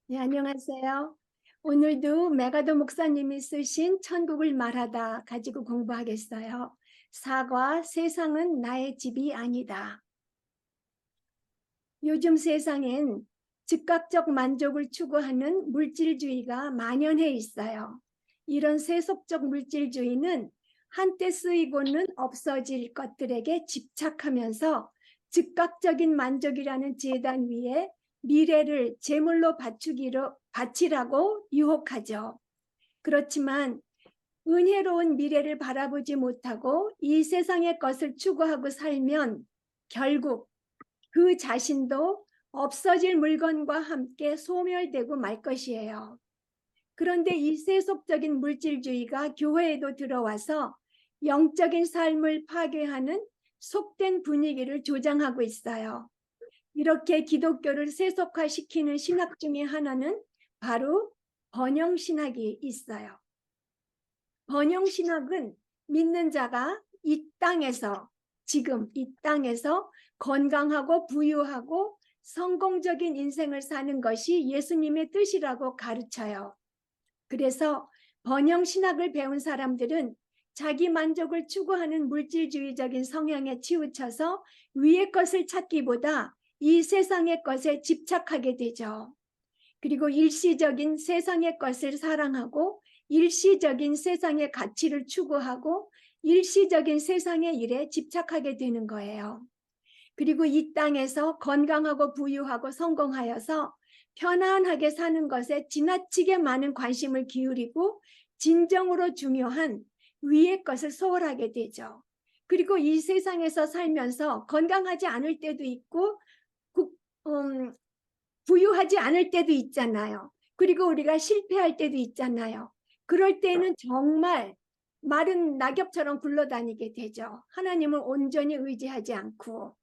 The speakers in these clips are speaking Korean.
네, 안녕하세요. 오늘도 메가도 목사님이 쓰신 천국을 말하다 가지고 공부하겠어요. 사과, 세상은 나의 집이 아니다. 요즘 세상엔 즉각적 만족을 추구하는 물질주의가 만연해 있어요. 이런 세속적 물질주의는 한때 쓰이고는 없어질 것들에게 집착하면서 즉각적인 만족이라는 재단 위에 미래를 제물로 바치라고 유혹하죠. 그렇지만 은혜로운 미래를 바라보지 못하고 이 세상의 것을 추구하고 살면 결국 그 자신도 없어질 물건과 함께 소멸되고 말 것이에요. 그런데 이 세속적인 물질주의가 교회에도 들어와서 영적인 삶을 파괴하는 속된 분위기를 조장하고 있어요. 이렇게 기독교를 세속화시키는 신학 중에 하나는 바로 번영신학이 있어요. 번영신학은 믿는 자가 지금 이 땅에서 건강하고 부유하고 성공적인 인생을 사는 것이 예수님의 뜻이라고 가르쳐요. 그래서 번영신학을 배운 사람들은 자기 만족을 추구하는 물질주의적인 성향에 치우쳐서 위의 것을 찾기보다 이 세상의 것에 집착하게 되죠. 그리고 일시적인 세상의 것을 사랑하고 일시적인 세상의 가치를 추구하고 일시적인 세상의 일에 집착하게 되는 거예요. 그리고 이 땅에서 건강하고 부유하고 성공하여서 편안하게 사는 것에 지나치게 많은 관심을 기울이고 진정으로 중요한 위의 것을 소홀하게 되죠. 그리고 이 세상에서 살면서 건강하지 않을 때도 있고 부유하지 않을 때도 있잖아요. 그리고 우리가 실패할 때도 있잖아요. 그럴 때는 정말 마른 낙엽처럼 굴러다니게 되죠. 하나님을 온전히 의지하지 않고.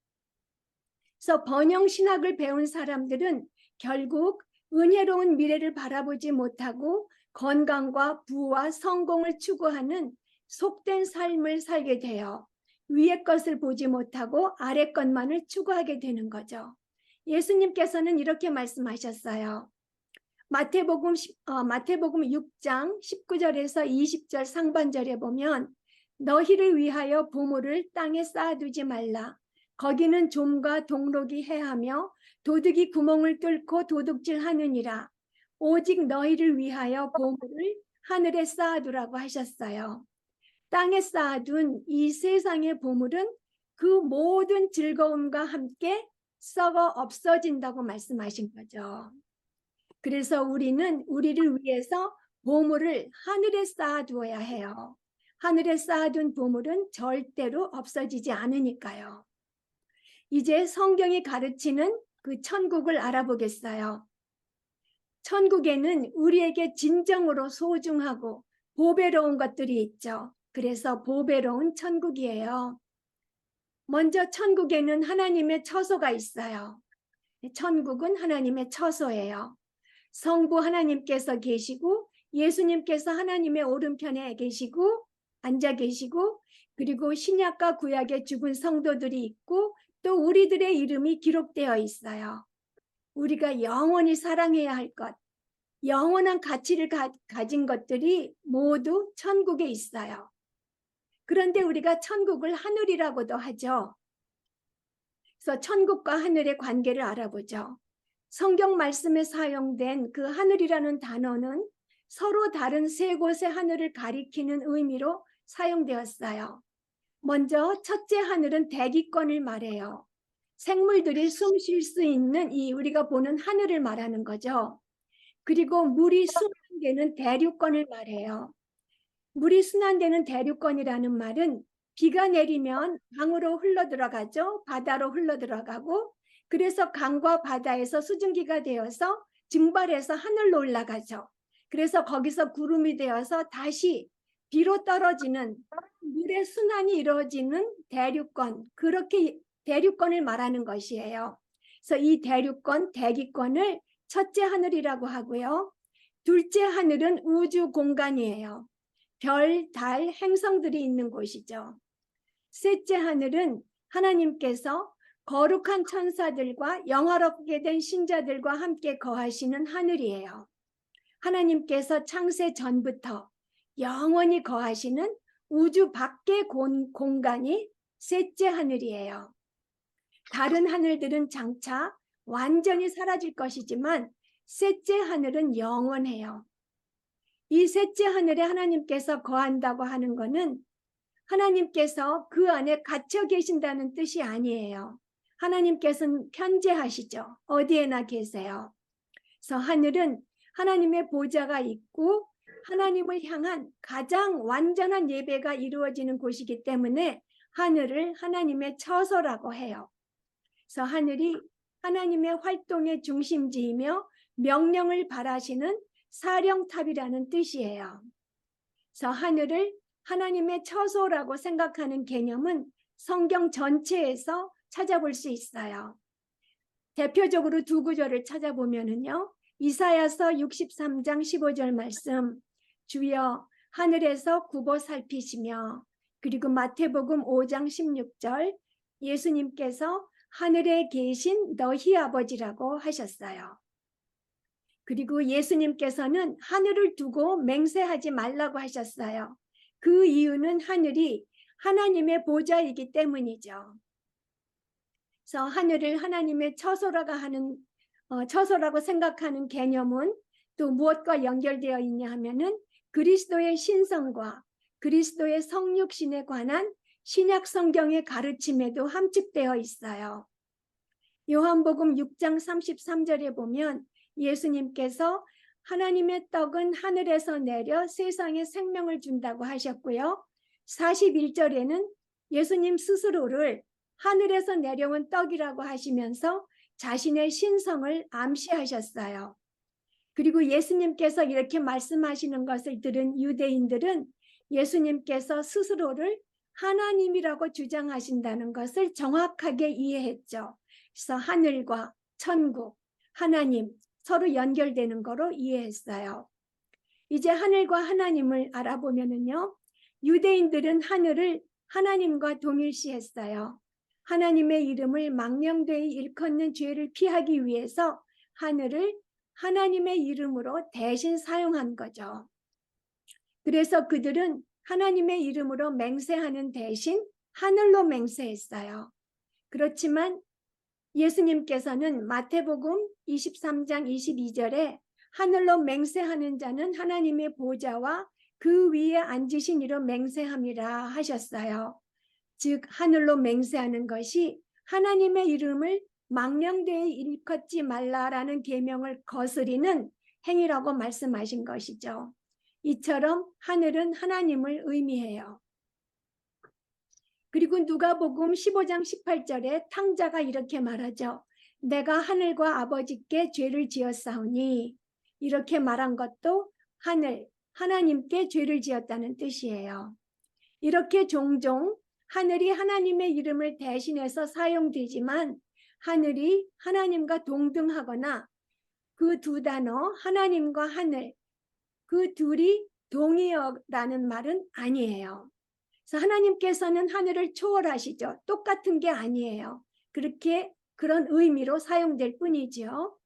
그래서 번영신학을 배운 사람들은 결국 은혜로운 미래를 바라보지 못하고 건강과 부와 성공을 추구하는 속된 삶을 살게 돼요. 위의 것을 보지 못하고 아래 것만을 추구하게 되는 거죠. 예수님께서는 이렇게 말씀하셨어요. 마태복음 6장 19절에서 20절 상반절에 보면 너희를 위하여 보물을 땅에 쌓아두지 말라. 거기는 좀과 동록이 해하며 도둑이 구멍을 뚫고 도둑질하느니라. 오직 너희를 위하여 보물을 하늘에 쌓아두라고 하셨어요. 땅에 쌓아둔 이 세상의 보물은 그 모든 즐거움과 함께 썩어 없어진다고 말씀하신 거죠. 그래서 우리는 우리를 위해서 보물을 하늘에 쌓아두어야 해요. 하늘에 쌓아둔 보물은 절대로 없어지지 않으니까요. 이제 성경이 가르치는 그 천국을 알아보겠어요. 천국에는 우리에게 진정으로 소중하고 보배로운 것들이 있죠. 그래서 보배로운 천국이에요. 먼저 천국에는 하나님의 처소가 있어요. 천국은 하나님의 처소예요. 성부 하나님께서 계시고 예수님께서 하나님의 오른편에 계시고 앉아 계시고 그리고 신약과 구약의 죽은 성도들이 있고 또 우리들의 이름이 기록되어 있어요. 우리가 영원히 사랑해야 할 것, 영원한 가치를 가진 것들이 모두 천국에 있어요. 그런데 우리가 천국을 하늘이라고도 하죠. 그래서 천국과 하늘의 관계를 알아보죠. 성경 말씀에 사용된 그 하늘이라는 단어는 서로 다른 세 곳의 하늘을 가리키는 의미로 사용되었어요. 먼저 첫째 하늘은 대기권을 말해요. 생물들이 숨 쉴 수 있는 이 우리가 보는 하늘을 말하는 거죠. 그리고 물이 순환되는 대류권을 말해요. 물이 순환되는 대류권이라는 말은 비가 내리면 강으로 흘러들어가죠. 바다로 흘러들어가고 그래서 강과 바다에서 수증기가 되어서 증발해서 하늘로 올라가죠. 그래서 거기서 구름이 되어서 다시 비로 떨어지는 물의 순환이 이루어지는 대류권, 그렇게 대류권을 말하는 것이에요. 그래서 이 대류권, 대기권을 첫째 하늘이라고 하고요. 둘째 하늘은 우주 공간이에요. 별, 달, 행성들이 있는 곳이죠. 셋째 하늘은 하나님께서 거룩한 천사들과 영화롭게 된 신자들과 함께 거하시는 하늘이에요. 하나님께서 창세 전부터 영원히 거하시는 우주 밖의 공간이 셋째 하늘이에요. 다른 하늘들은 장차 완전히 사라질 것이지만 셋째 하늘은 영원해요. 이 셋째 하늘에 하나님께서 거한다고 하는 것은 하나님께서 그 안에 갇혀 계신다는 뜻이 아니에요. 하나님께서는 편재하시죠. 어디에나 계세요. 그래서 하늘은 하나님의 보좌가 있고 하나님을 향한 가장 완전한 예배가 이루어지는 곳이기 때문에 하늘을 하나님의 처소라고 해요. 그래서 하늘이 하나님의 활동의 중심지이며 명령을 발하시는 사령탑이라는 뜻이에요. 그래서 하늘을 하나님의 처소라고 생각하는 개념은 성경 전체에서 찾아볼 수 있어요. 대표적으로 두 구절을 찾아보면은요. 이사야서 63장 15절 말씀, 주여 하늘에서 굽어 살피시며, 그리고 마태복음 5장 16절, 예수님께서 하늘에 계신 너희 아버지라고 하셨어요. 그리고 예수님께서는 하늘을 두고 맹세하지 말라고 하셨어요. 그 이유는 하늘이 하나님의 보좌이기 때문이죠. 그래서 하늘을 하나님의 처소라고 생각하는 개념은 또 무엇과 연결되어 있냐 하면은 그리스도의 신성과 그리스도의 성육신에 관한 신약 성경의 가르침에도 함축되어 있어요. 요한복음 6장 33절에 보면 예수님께서 하나님의 떡은 하늘에서 내려 세상에 생명을 준다고 하셨고요. 41절에는 예수님 스스로를 하늘에서 내려온 떡이라고 하시면서 자신의 신성을 암시하셨어요. 그리고 예수님께서 이렇게 말씀하시는 것을 들은 유대인들은 예수님께서 스스로를 하나님이라고 주장하신다는 것을 정확하게 이해했죠. 그래서 하늘과 천국, 하나님 서로 연결되는 거로 이해했어요. 이제 하늘과 하나님을 알아보면은요, 유대인들은 하늘을 하나님과 동일시했어요. 하나님의 이름을 망령되이 일컫는 죄를 피하기 위해서 하늘을 하나님의 이름으로 대신 사용한 거죠. 그래서 그들은 하나님의 이름으로 맹세하는 대신 하늘로 맹세했어요. 그렇지만 예수님께서는 마태복음 23장 22절에 하늘로 맹세하는 자는 하나님의 보좌와 그 위에 앉으신 이로 맹세함이라 하셨어요. 즉 하늘로 맹세하는 것이 하나님의 이름을 망령되이 일컫지 말라라는 계명을 거스리는 행위라고 말씀하신 것이죠. 이처럼 하늘은 하나님을 의미해요. 그리고 누가복음 15장 18절에 탕자가 이렇게 말하죠. 내가 하늘과 아버지께 죄를 지었사오니, 이렇게 말한 것도 하나님께 죄를 지었다는 뜻이에요. 이렇게 종종 하늘이 하나님의 이름을 대신해서 사용되지만 하늘이 하나님과 동등하거나 그 두 단어 하나님과 하늘 그 둘이 동의어라는 말은 아니에요. 그래서 하나님께서는 하늘을 초월하시죠. 똑같은 게 아니에요. 그런 의미로 사용될 뿐이죠.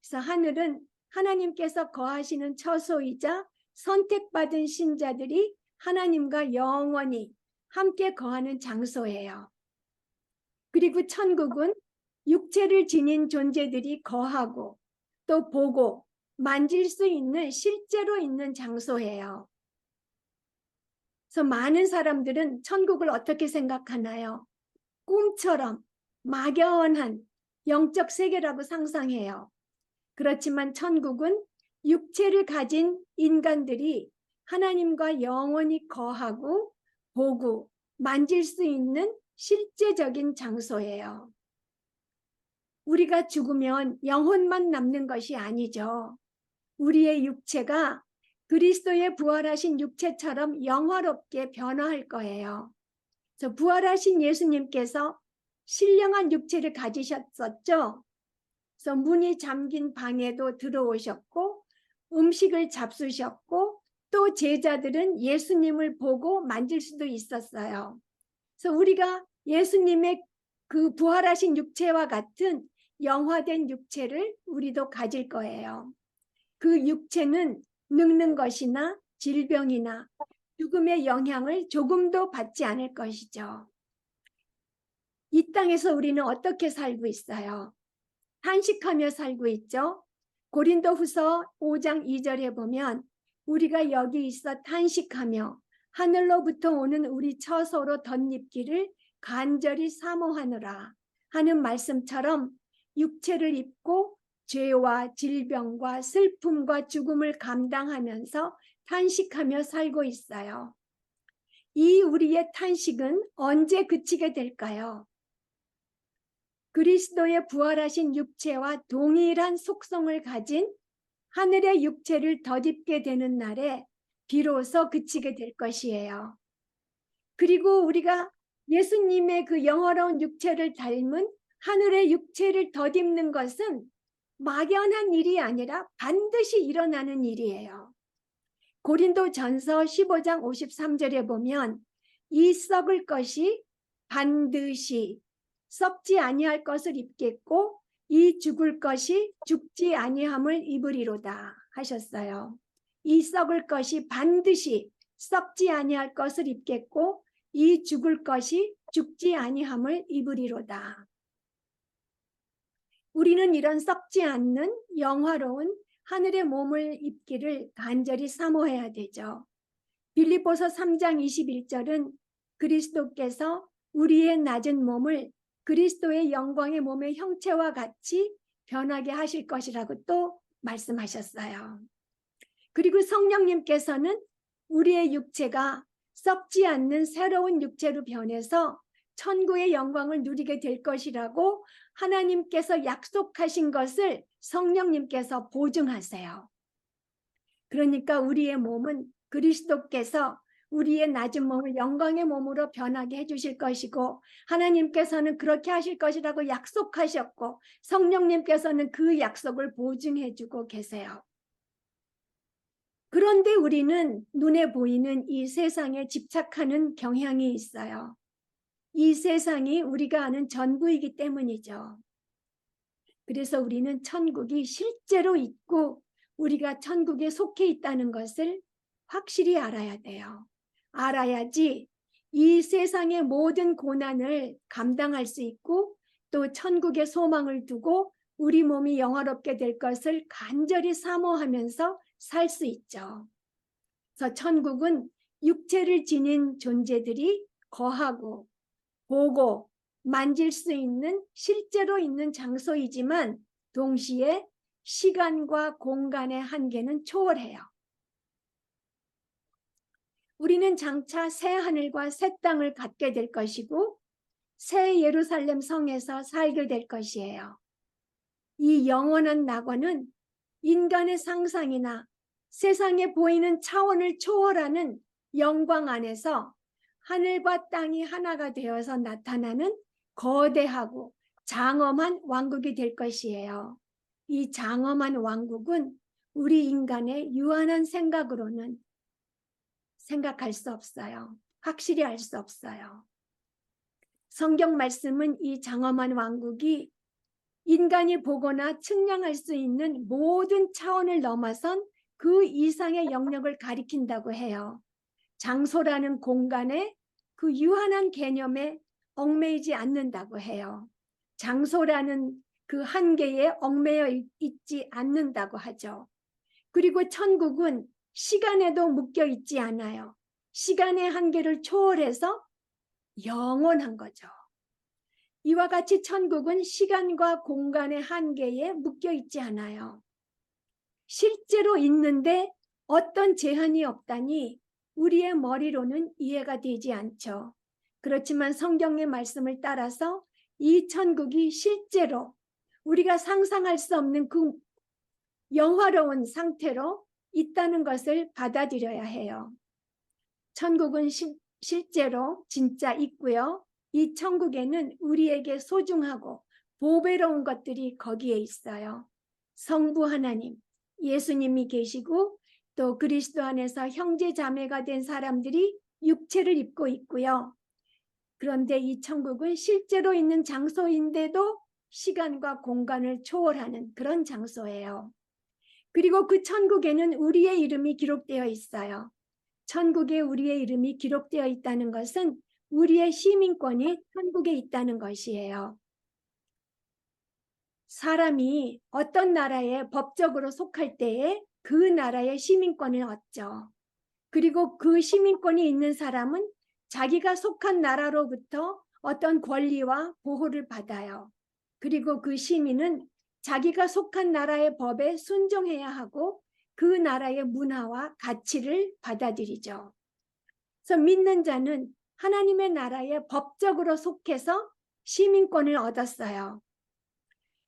그래서 하늘은 하나님께서 거하시는 처소이자 선택받은 신자들이 하나님과 영원히 함께 거하는 장소예요. 그리고 천국은 육체를 지닌 존재들이 거하고 또 보고 만질 수 있는 실제로 있는 장소예요. 그래서 많은 사람들은 천국을 어떻게 생각하나요? 꿈처럼 막연한 영적 세계라고 상상해요. 그렇지만 천국은 육체를 가진 인간들이 하나님과 영원히 거하고 보고 만질 수 있는 실제적인 장소예요. 우리가 죽으면 영혼만 남는 것이 아니죠. 우리의 육체가 그리스도의 부활하신 육체처럼 영화롭게 변화할 거예요. 그래서 부활하신 예수님께서 신령한 육체를 가지셨었죠. 그래서 문이 잠긴 방에도 들어오셨고 음식을 잡수셨고 또 제자들은 예수님을 보고 만질 수도 있었어요. 그래서 우리가 예수님의 그 부활하신 육체와 같은 영화된 육체를 우리도 가질 거예요. 그 육체는 늙는 것이나 질병이나 죽음의 영향을 조금도 받지 않을 것이죠. 이 땅에서 우리는 어떻게 살고 있어요? 탄식하며 살고 있죠. 고린도후서 5장 2절에 보면 우리가 여기 있어 탄식하며 하늘로부터 오는 우리 처소로 덧입기를 간절히 사모하노라 하는 말씀처럼 육체를 입고 죄와 질병과 슬픔과 죽음을 감당하면서 탄식하며 살고 있어요. 이 우리의 탄식은 언제 그치게 될까요? 그리스도의 부활하신 육체와 동일한 속성을 가진 하늘의 육체를 덧입게 되는 날에 비로소 그치게 될 것이에요. 그리고 우리가 예수님의 그 영화로운 육체를 닮은 하늘의 육체를 덧입는 것은 막연한 일이 아니라 반드시 일어나는 일이에요. 고린도전서 15장 53절에 보면 이 썩을 것이 반드시 썩지 아니할 것을 입겠고 이 죽을 것이 죽지 아니함을 입으리로다 하셨어요. 이 썩을 것이 반드시 썩지 아니할 것을 입겠고 이 죽을 것이 죽지 아니함을 입으리로다. 우리는 이런 썩지 않는 영화로운 하늘의 몸을 입기를 간절히 사모해야 되죠. 빌립보서 3장 21절은 그리스도께서 우리의 낮은 몸을 그리스도의 영광의 몸의 형체와 같이 변하게 하실 것이라고 또 말씀하셨어요. 그리고 성령님께서는 우리의 육체가 썩지 않는 새로운 육체로 변해서 천국의 영광을 누리게 될 것이라고 하나님께서 약속하신 것을 성령님께서 보증하세요. 그러니까 우리의 몸은 그리스도께서 우리의 낮은 몸을 영광의 몸으로 변하게 해주실 것이고 하나님께서는 그렇게 하실 것이라고 약속하셨고 성령님께서는 그 약속을 보증해주고 계세요. 그런데 우리는 눈에 보이는 이 세상에 집착하는 경향이 있어요. 이 세상이 우리가 아는 전부이기 때문이죠. 그래서 우리는 천국이 실제로 있고 우리가 천국에 속해 있다는 것을 확실히 알아야 돼요. 알아야지 이 세상의 모든 고난을 감당할 수 있고 또 천국의 소망을 두고 우리 몸이 영화롭게 될 것을 간절히 사모하면서 살 수 있죠. 그래서 천국은 육체를 지닌 존재들이 거하고 보고 만질 수 있는 실제로 있는 장소이지만 동시에 시간과 공간의 한계는 초월해요. 우리는 장차 새 하늘과 새 땅을 갖게 될 것이고 새 예루살렘 성에서 살게 될 것이에요. 이 영원한 낙원은 인간의 상상이나 세상에 보이는 차원을 초월하는 영광 안에서 하늘과 땅이 하나가 되어서 나타나는 거대하고 장엄한 왕국이 될 것이에요. 이 장엄한 왕국은 우리 인간의 유한한 생각으로는 생각할 수 없어요. 확실히 알 수 없어요. 성경 말씀은 이 장엄한 왕국이 인간이 보거나 측량할 수 있는 모든 차원을 넘어선 그 이상의 영역을 가리킨다고 해요. 장소라는 공간에 그 유한한 개념에 얽매이지 않는다고 해요. 장소라는 그 한계에 얽매여 있지 않는다고 하죠. 그리고 천국은 시간에도 묶여 있지 않아요. 시간의 한계를 초월해서 영원한 거죠. 이와 같이 천국은 시간과 공간의 한계에 묶여 있지 않아요. 실제로 있는데 어떤 제한이 없다니 우리의 머리로는 이해가 되지 않죠. 그렇지만 성경의 말씀을 따라서 이 천국이 실제로 우리가 상상할 수 없는 그 영화로운 상태로 있다는 것을 받아들여야 해요. 천국은 실제로 진짜 있고요. 이 천국에는 우리에게 소중하고 보배로운 것들이 거기에 있어요. 성부 하나님, 예수님이 계시고 또 그리스도 안에서 형제 자매가 된 사람들이 육체를 입고 있고요. 그런데 이 천국은 실제로 있는 장소인데도 시간과 공간을 초월하는 그런 장소예요. 그리고 그 천국에는 우리의 이름이 기록되어 있어요. 천국에 우리의 이름이 기록되어 있다는 것은 우리의 시민권이 천국에 있다는 것이에요. 사람이 어떤 나라에 법적으로 속할 때에 그 나라의 시민권을 얻죠. 그리고 그 시민권이 있는 사람은 자기가 속한 나라로부터 어떤 권리와 보호를 받아요. 그리고 그 시민은 자기가 속한 나라의 법에 순종해야 하고 그 나라의 문화와 가치를 받아들이죠. 그래서 믿는 자는 하나님의 나라에 법적으로 속해서 시민권을 얻었어요.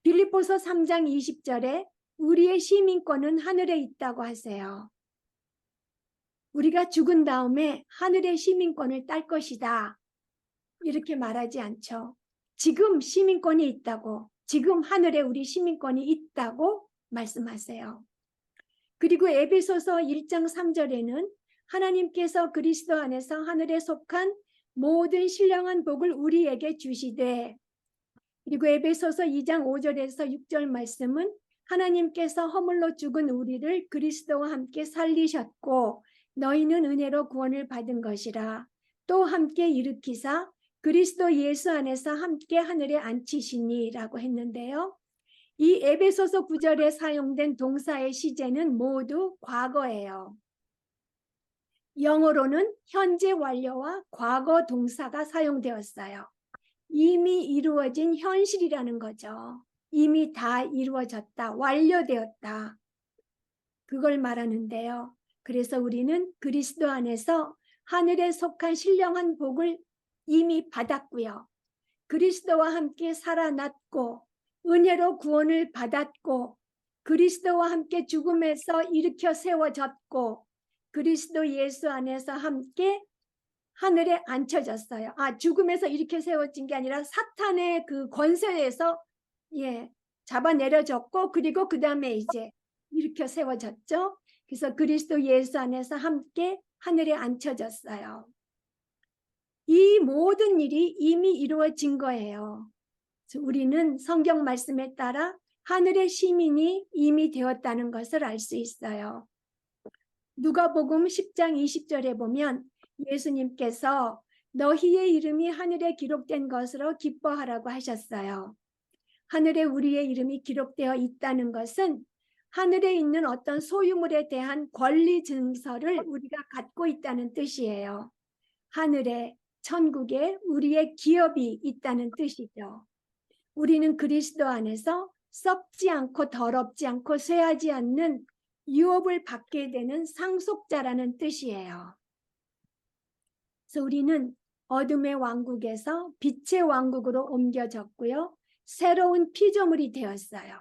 빌립보서 3장 20절에 우리의 시민권은 하늘에 있다고 하세요. 우리가 죽은 다음에 하늘의 시민권을 딸 것이다. 이렇게 말하지 않죠. 지금 시민권이 있다고, 지금 하늘에 우리 시민권이 있다고 말씀하세요. 그리고 에베소서 1장 3절에는 하나님께서 그리스도 안에서 하늘에 속한 모든 신령한 복을 우리에게 주시되, 그리고 에베소서 2장 5절에서 6절 말씀은 하나님께서 허물로 죽은 우리를 그리스도와 함께 살리셨고 너희는 은혜로 구원을 받은 것이라. 또 함께 일으키사 그리스도 예수 안에서 함께 하늘에 앉히시니라고 했는데요. 이 에베소서 9절에 사용된 동사의 시제는 모두 과거예요. 영어로는 현재 완료와 과거 동사가 사용되었어요. 이미 이루어진 현실이라는 거죠. 이미 다 이루어졌다, 완료되었다. 그걸 말하는데요. 그래서 우리는 그리스도 안에서 하늘에 속한 신령한 복을 이미 받았고요. 그리스도와 함께 살아났고 은혜로 구원을 받았고 그리스도와 함께 죽음에서 일으켜 세워졌고 그리스도 예수 안에서 함께 하늘에 앉혀졌어요. 죽음에서 이렇게 세워진 게 아니라 사탄의 그 권세에서 잡아내려졌고 그리고 그 다음에 이제 일으켜 세워졌죠. 그래서 그리스도 예수 안에서 함께 하늘에 앉혀졌어요. 이 모든 일이 이미 이루어진 거예요. 우리는 성경 말씀에 따라 하늘의 시민이 이미 되었다는 것을 알 수 있어요. 누가복음 10장 20절에 보면 예수님께서 너희의 이름이 하늘에 기록된 것으로 기뻐하라고 하셨어요. 하늘에 우리의 이름이 기록되어 있다는 것은 하늘에 있는 어떤 소유물에 대한 권리 증서를 우리가 갖고 있다는 뜻이에요. 하늘에, 천국에 우리의 기업이 있다는 뜻이죠. 우리는 그리스도 안에서 썩지 않고 더럽지 않고 쇠하지 않는 유업을 받게 되는 상속자라는 뜻이에요. 그래서 우리는 어둠의 왕국에서 빛의 왕국으로 옮겨졌고요. 새로운 피조물이 되었어요.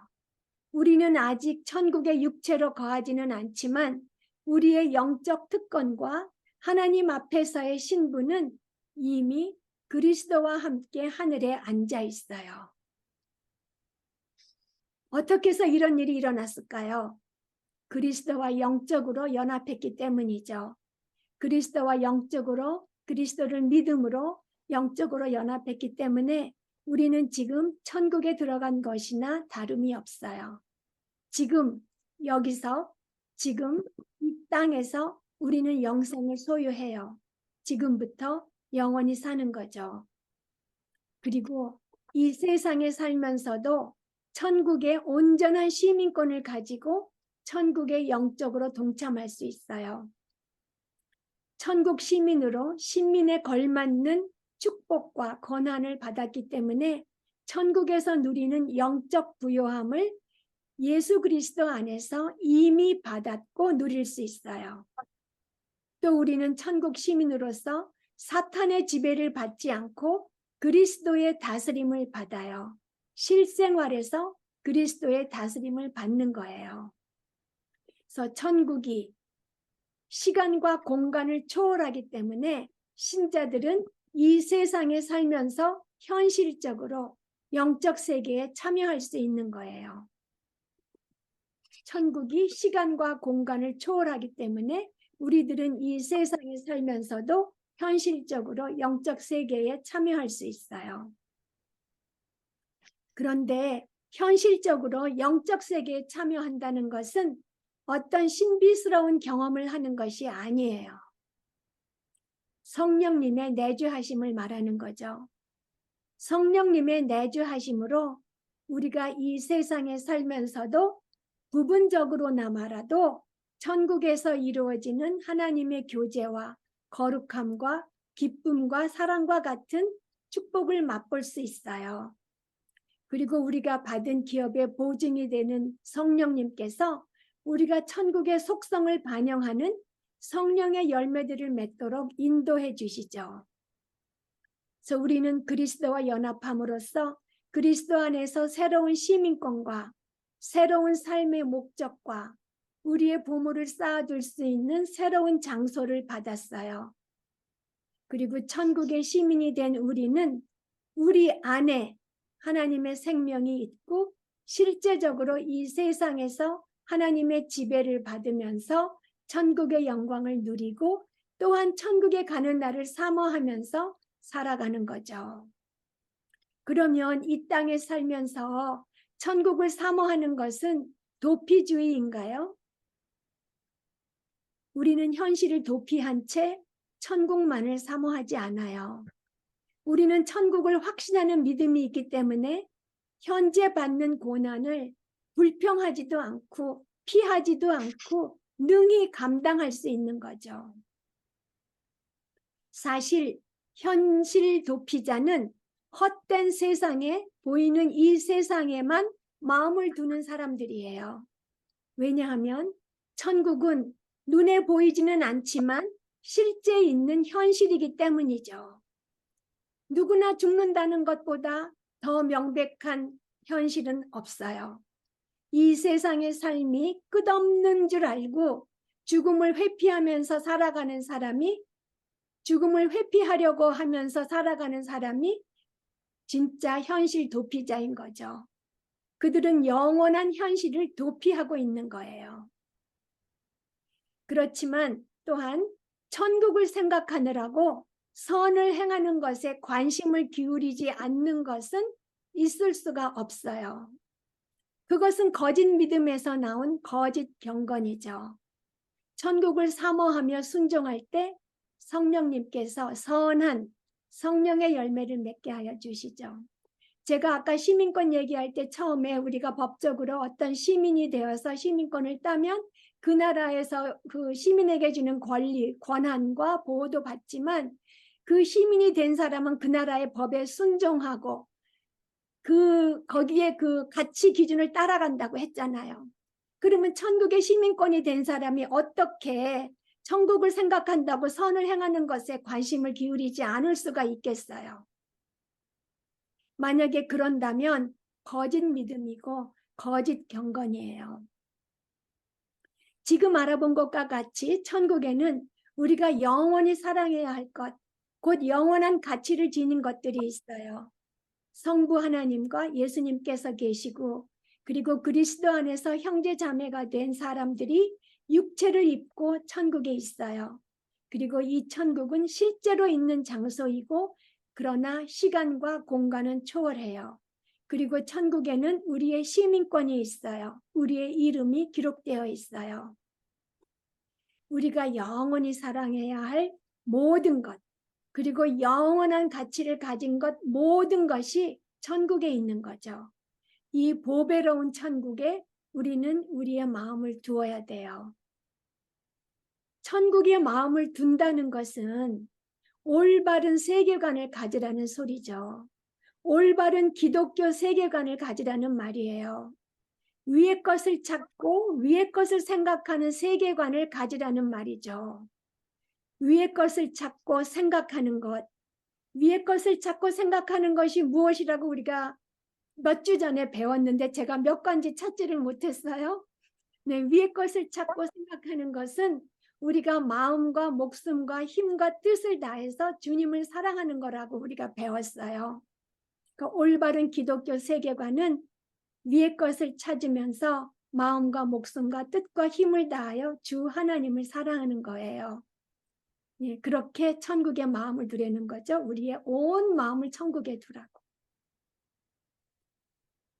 우리는 아직 천국의 육체로 거하지는 않지만 우리의 영적 특권과 하나님 앞에서의 신분은 이미 그리스도와 함께 하늘에 앉아 있어요. 어떻게 해서 이런 일이 일어났을까요? 그리스도와 영적으로 연합했기 때문이죠. 그리스도와 영적으로 그리스도를 믿음으로 영적으로 연합했기 때문에 우리는 지금 천국에 들어간 것이나 다름이 없어요. 지금 여기서 지금 이 땅에서 우리는 영생을 소유해요. 지금부터 영원히 사는 거죠. 그리고 이 세상에 살면서도 천국의 온전한 시민권을 가지고 천국에 영적으로 동참할 수 있어요. 천국 시민으로 신민에 걸맞는 축복과 권한을 받았기 때문에 천국에서 누리는 영적 부요함을 예수 그리스도 안에서 이미 받았고 누릴 수 있어요. 또 우리는 천국 시민으로서 사탄의 지배를 받지 않고 그리스도의 다스림을 받아요. 실생활에서 그리스도의 다스림을 받는 거예요. 그래서 천국이 시간과 공간을 초월하기 때문에 신자들은 이 세상에 살면서 현실적으로 영적 세계에 참여할 수 있는 거예요. 천국이 시간과 공간을 초월하기 때문에 우리들은 이 세상에 살면서도 현실적으로 영적 세계에 참여할 수 있어요. 그런데 현실적으로 영적 세계에 참여한다는 것은 어떤 신비스러운 경험을 하는 것이 아니에요. 성령님의 내주하심을 말하는 거죠. 성령님의 내주하심으로 우리가 이 세상에 살면서도 부분적으로나마라도 천국에서 이루어지는 하나님의 교제와 거룩함과 기쁨과 사랑과 같은 축복을 맛볼 수 있어요. 그리고 우리가 받은 기업의 보증이 되는 성령님께서 우리가 천국의 속성을 반영하는 성령의 열매들을 맺도록 인도해 주시죠. 그래서 우리는 그리스도와 연합함으로써 그리스도 안에서 새로운 시민권과 새로운 삶의 목적과 우리의 보물을 쌓아둘 수 있는 새로운 장소를 받았어요. 그리고 천국의 시민이 된 우리는 우리 안에 하나님의 생명이 있고 실제적으로 이 세상에서 하나님의 지배를 받으면서 천국의 영광을 누리고 또한 천국에 가는 날을 사모하면서 살아가는 거죠. 그러면 이 땅에 살면서 천국을 사모하는 것은 도피주의인가요? 우리는 현실을 도피한 채 천국만을 사모하지 않아요. 우리는 천국을 확신하는 믿음이 있기 때문에 현재 받는 고난을 불평하지도 않고 피하지도 않고 능히 감당할 수 있는 거죠. 사실 현실 도피자는 헛된 세상에 보이는 이 세상에만 마음을 두는 사람들이에요. 왜냐하면 천국은 눈에 보이지는 않지만 실제 있는 현실이기 때문이죠. 누구나 죽는다는 것보다 더 명백한 현실은 없어요. 이 세상의 삶이 끝없는 줄 알고 죽음을 회피하면서 살아가는 사람이 죽음을 회피하려고 하면서 살아가는 사람이 진짜 현실 도피자인 거죠. 그들은 영원한 현실을 도피하고 있는 거예요. 그렇지만 또한 천국을 생각하느라고 선을 행하는 것에 관심을 기울이지 않는 것은 있을 수가 없어요. 그것은 거짓 믿음에서 나온 거짓 경건이죠. 천국을 사모하며 순종할 때 성령님께서 선한 성령의 열매를 맺게 하여 주시죠. 제가 아까 시민권 얘기할 때 처음에 우리가 법적으로 어떤 시민이 되어서 시민권을 따면 그 나라에서 그 시민에게 주는 권리, 권한과 보호도 받지만 그 시민이 된 사람은 그 나라의 법에 순종하고 거기에 그 가치 기준을 따라간다고 했잖아요. 그러면 천국의 시민권이 된 사람이 어떻게 천국을 생각한다고 선을 행하는 것에 관심을 기울이지 않을 수가 있겠어요. 만약에 그런다면 거짓 믿음이고 거짓 경건이에요. 지금 알아본 것과 같이 천국에는 우리가 영원히 사랑해야 할 것, 곧 영원한 가치를 지닌 것들이 있어요. 성부 하나님과 예수님께서 계시고 그리고 그리스도 안에서 형제 자매가 된 사람들이 육체를 입고 천국에 있어요. 그리고 이 천국은 실제로 있는 장소이고 그러나 시간과 공간은 초월해요. 그리고 천국에는 우리의 시민권이 있어요. 우리의 이름이 기록되어 있어요. 우리가 영원히 사랑해야 할 모든 것, 그리고 영원한 가치를 가진 것 모든 것이 천국에 있는 거죠. 이 보배로운 천국에 우리는 우리의 마음을 두어야 돼요. 천국에 마음을 둔다는 것은 올바른 세계관을 가지라는 소리죠. 올바른 기독교 세계관을 가지라는 말이에요. 위의 것을 찾고 위의 것을 생각하는 세계관을 가지라는 말이죠. 위의 것을 찾고 생각하는 것, 위의 것을 찾고 생각하는 것이 무엇이라고 우리가 몇 주 전에 배웠는데 제가 몇 가지 찾지를 못했어요. 네, 위의 것을 찾고 생각하는 것은 우리가 마음과 목숨과 힘과 뜻을 다해서 주님을 사랑하는 거라고 우리가 배웠어요. 그 올바른 기독교 세계관은 위의 것을 찾으면서 마음과 목숨과 뜻과 힘을 다하여 주 하나님을 사랑하는 거예요. 예, 그렇게 천국에 마음을 두려는 거죠. 우리의 온 마음을 천국에 두라고.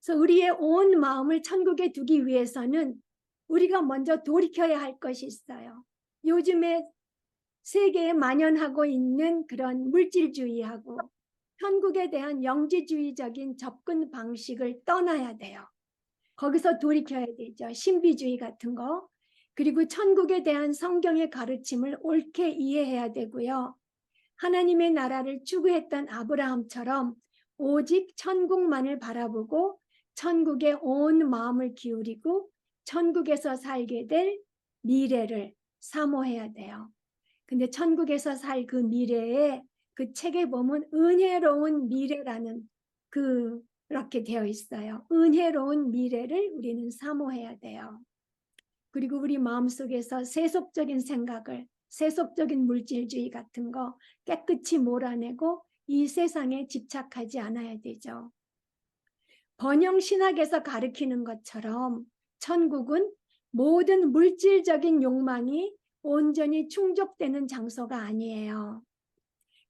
그래서 우리의 온 마음을 천국에 두기 위해서는 우리가 먼저 돌이켜야 할 것이 있어요. 요즘에 세계에 만연하고 있는 그런 물질주의하고 천국에 대한 영지주의적인 접근 방식을 떠나야 돼요. 거기서 돌이켜야 되죠. 신비주의 같은 거. 그리고 천국에 대한 성경의 가르침을 옳게 이해해야 되고요. 하나님의 나라를 추구했던 아브라함처럼 오직 천국만을 바라보고 천국에 온 마음을 기울이고 천국에서 살게 될 미래를 사모해야 돼요. 근데 천국에서 살 그 미래에 그 책에 보면 은혜로운 미래라는 그렇게 되어 있어요. 은혜로운 미래를 우리는 사모해야 돼요. 그리고 우리 마음속에서 세속적인 생각을, 세속적인 물질주의 같은 거 깨끗이 몰아내고 이 세상에 집착하지 않아야 되죠. 번영신학에서 가르치는 것처럼 천국은 모든 물질적인 욕망이 온전히 충족되는 장소가 아니에요.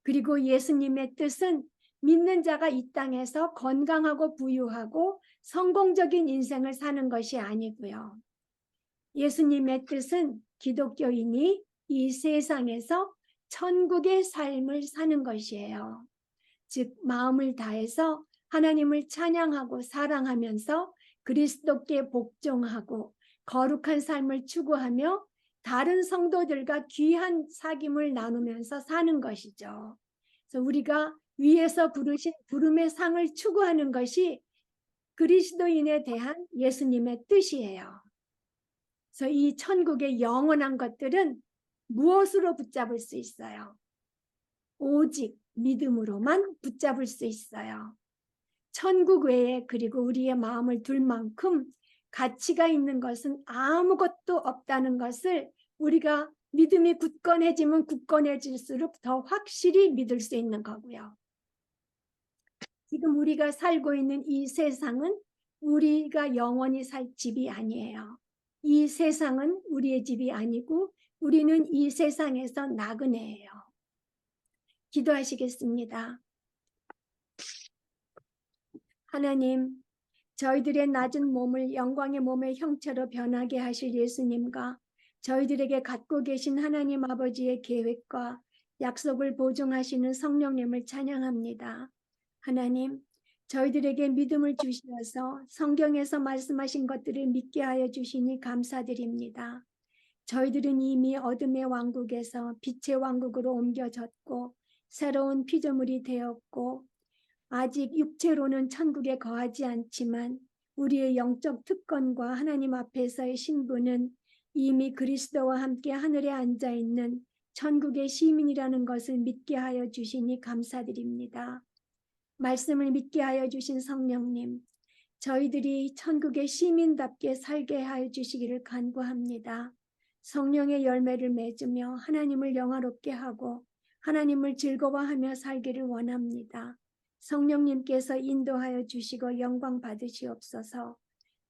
그리고 예수님의 뜻은 믿는 자가 이 땅에서 건강하고 부유하고 성공적인 인생을 사는 것이 아니고요. 예수님의 뜻은 기독교인이 이 세상에서 천국의 삶을 사는 것이에요. 즉 마음을 다해서 하나님을 찬양하고 사랑하면서 그리스도께 복종하고 거룩한 삶을 추구하며 다른 성도들과 귀한 사귐을 나누면서 사는 것이죠. 그래서 우리가 위에서 부르신 부름의 상을 추구하는 것이 그리스도인에 대한 예수님의 뜻이에요. 그래서 이 천국의 영원한 것들은 무엇으로 붙잡을 수 있어요? 오직 믿음으로만 붙잡을 수 있어요. 천국 외에 그리고 우리의 마음을 둘 만큼 가치가 있는 것은 아무것도 없다는 것을 우리가 믿음이 굳건해지면 굳건해질수록 더 확실히 믿을 수 있는 거고요. 지금 우리가 살고 있는 이 세상은 우리가 영원히 살 집이 아니에요. 이 세상은 우리의 집이 아니고 우리는 이 세상에서 나그네예요. 기도하시겠습니다. 하나님, 저희들의 낮은 몸을 영광의 몸의 형체로 변하게 하실 예수님과 저희들에게 갖고 계신 하나님 아버지의 계획과 약속을 보증하시는 성령님을 찬양합니다. 하나님, 저희들에게 믿음을 주시어서 성경에서 말씀하신 것들을 믿게 하여 주시니 감사드립니다. 저희들은 이미 어둠의 왕국에서 빛의 왕국으로 옮겨졌고 새로운 피조물이 되었고 아직 육체로는 천국에 거하지 않지만 우리의 영적 특권과 하나님 앞에서의 신분은 이미 그리스도와 함께 하늘에 앉아 있는 천국의 시민이라는 것을 믿게 하여 주시니 감사드립니다. 말씀을 믿게 하여 주신 성령님, 저희들이 천국의 시민답게 살게 하여 주시기를 간구합니다. 성령의 열매를 맺으며 하나님을 영화롭게 하고 하나님을 즐거워하며 살기를 원합니다. 성령님께서 인도하여 주시고 영광 받으시옵소서.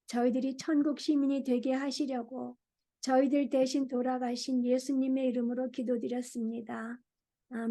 저희들이 천국 시민이 되게 하시려고 저희들 대신 돌아가신 예수님의 이름으로 기도드렸습니다. 아멘.